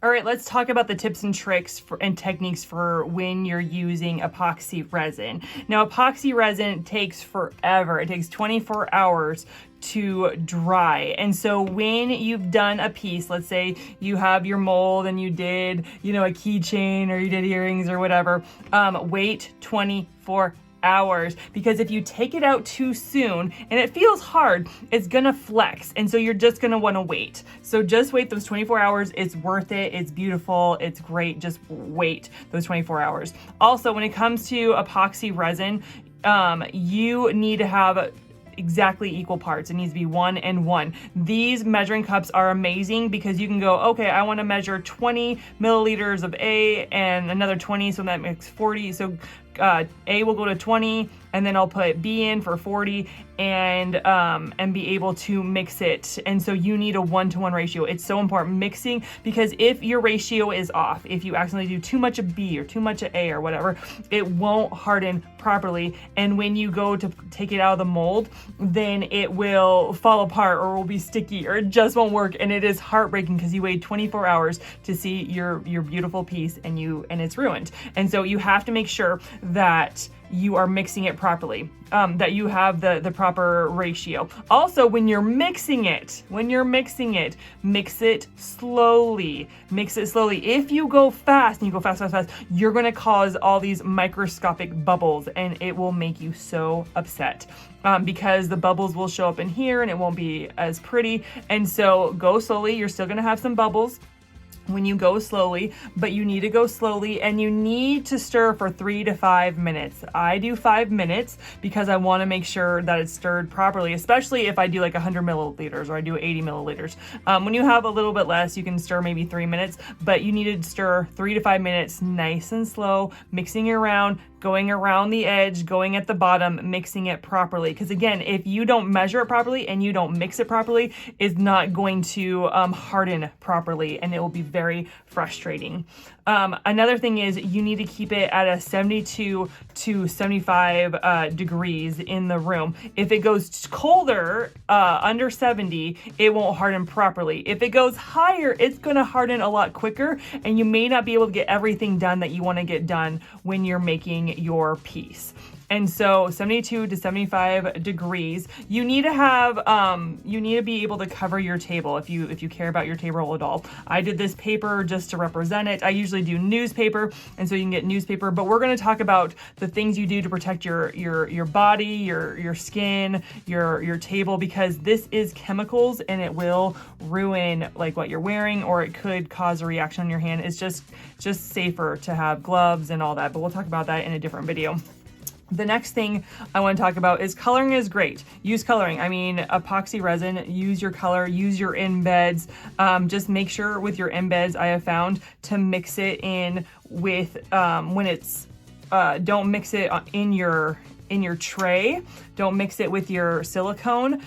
All right, let's talk about the tips and tricks and techniques for when you're using epoxy resin. Now, epoxy resin takes forever. It takes 24 hours to dry. And so when you've done a piece, let's say you have your mold and you did, you know, a keychain or you did earrings or whatever, wait 24 hours, because if you take it out too soon and it feels hard, it's gonna flex, and so you're just gonna want to wait. So just wait those 24 hours. It's worth it. It's beautiful. It's great. Just wait those 24 hours. Also, when it comes to epoxy resin, you need to have exactly equal parts. It needs to be 1 and 1. These measuring cups are amazing because you can go, okay, I want to measure 20 milliliters of A and another 20, so that makes 40. So A will go to 20, and then I'll put B in for 40, and be able to mix it. And so you need a 1-to-1 ratio. It's so important mixing, because if your ratio is off, if you accidentally do too much of B or too much of A or whatever, it won't harden properly. And when you go to take it out of the mold, then it will fall apart or will be sticky or it just won't work. And it is heartbreaking because you wait 24 hours to see your beautiful piece and it's ruined. And so you have to make sure that you are mixing it properly, that you have the proper ratio. Also, when you're mixing it, mix it slowly. Mix it slowly. If you go fast and you go fast, you're gonna cause all these microscopic bubbles, and it will make you so upset. Because the bubbles will show up in here and it won't be as pretty. And so go slowly. You're still gonna have some bubbles when you go slowly, but you need to go slowly, and you need to stir for 3 to 5 minutes. I do 5 minutes because I want to make sure that it's stirred properly, especially if I do like 100 milliliters or I do 80 milliliters. When you have a little bit less, you can stir maybe 3 minutes, but you need to stir 3 to 5 minutes, nice and slow, mixing it around, going around the edge, going at the bottom, mixing it properly. Because again, if you don't measure it properly and you don't mix it properly, it's not going to harden properly, and it will be very frustrating. Another thing is you need to keep it at a 72 to 75 degrees in the room. If it goes colder, under 70, it won't harden properly. If it goes higher, it's gonna harden a lot quicker, and you may not be able to get everything done that you wanna get done when you're making your piece. And so 72 to 75 degrees, you need to have, you need to be able to cover your table if you care about your table at all. I did this paper just to represent it. I usually do newspaper, and so you can get newspaper, but we're gonna talk about the things you do to protect your body, your skin, your table, because this is chemicals and it will ruin like what you're wearing, or it could cause a reaction on your hand. It's just safer to have gloves and all that, but we'll talk about that in a different video. The next thing I want to talk about is coloring is great. Use coloring. I mean, epoxy resin, use your color, use your embeds. Just make sure with your embeds, I have found, to mix it in with, when it's, don't mix it in your tray. Don't mix it with your silicone.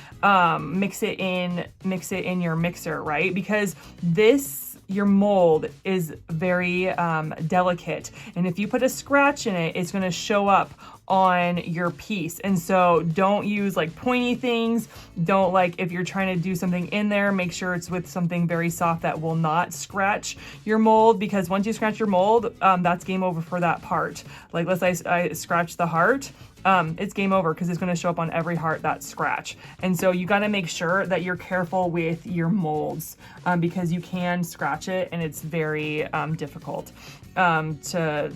Mix it in your mixer, right? Because your mold is very delicate, and if you put a scratch in it, it's going to show up on your piece. And so don't use like pointy things. Don't, like, if you're trying to do something in there, make sure it's with something very soft that will not scratch your mold, because once you scratch your mold, that's game over for that part. Like, let's say I scratch the heart, it's game over, because it's going to show up on every heart, that scratch. And so you got to make sure that you're careful with your molds, because you can scratch it, and it's very difficult to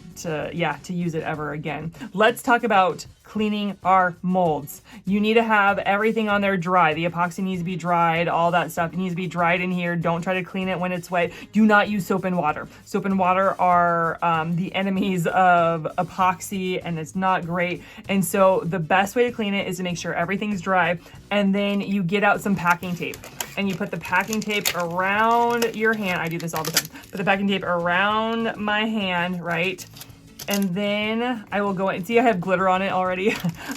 use it ever again. Let's talk about cleaning our molds. You need to have everything on there dry. The epoxy needs to be dried, all that stuff. It needs to be dried in here. Don't try to clean it when it's wet. Do not use soap and water. Soap and water are the enemies of epoxy, and it's not great. And so the best way to clean it is to make sure everything's dry, and then you get out some packing tape, and you put the packing tape around your hand. I do this all the time. Put the packing tape around my hand, right? And then I will go and see, I have glitter on it already.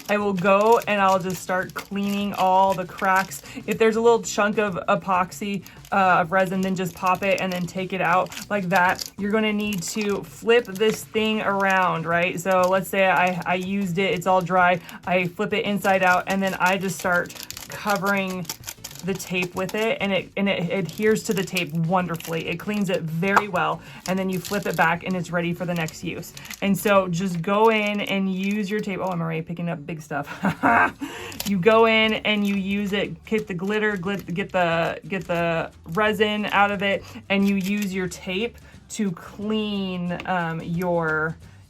I will go and I'll just start cleaning all the cracks. If there's a little chunk of epoxy of resin, then just pop it and then take it out like that. You're gonna need to flip this thing around, right? So let's say I used it, it's all dry. I flip it inside out, and then I just start covering the tape with it, and it adheres to the tape wonderfully. It cleans it very well, and then you flip it back and it's ready for the next use. And so just go in and use your tape. Oh, I'm already picking up big stuff. You go in and you use it, get the glitter, get the resin out of it, and you use your tape to clean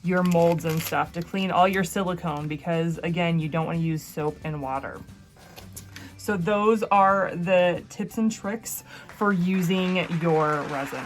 your molds and stuff, to clean all your silicone, because again, you don't want to use soap and water. So those are the tips and tricks for using your resin.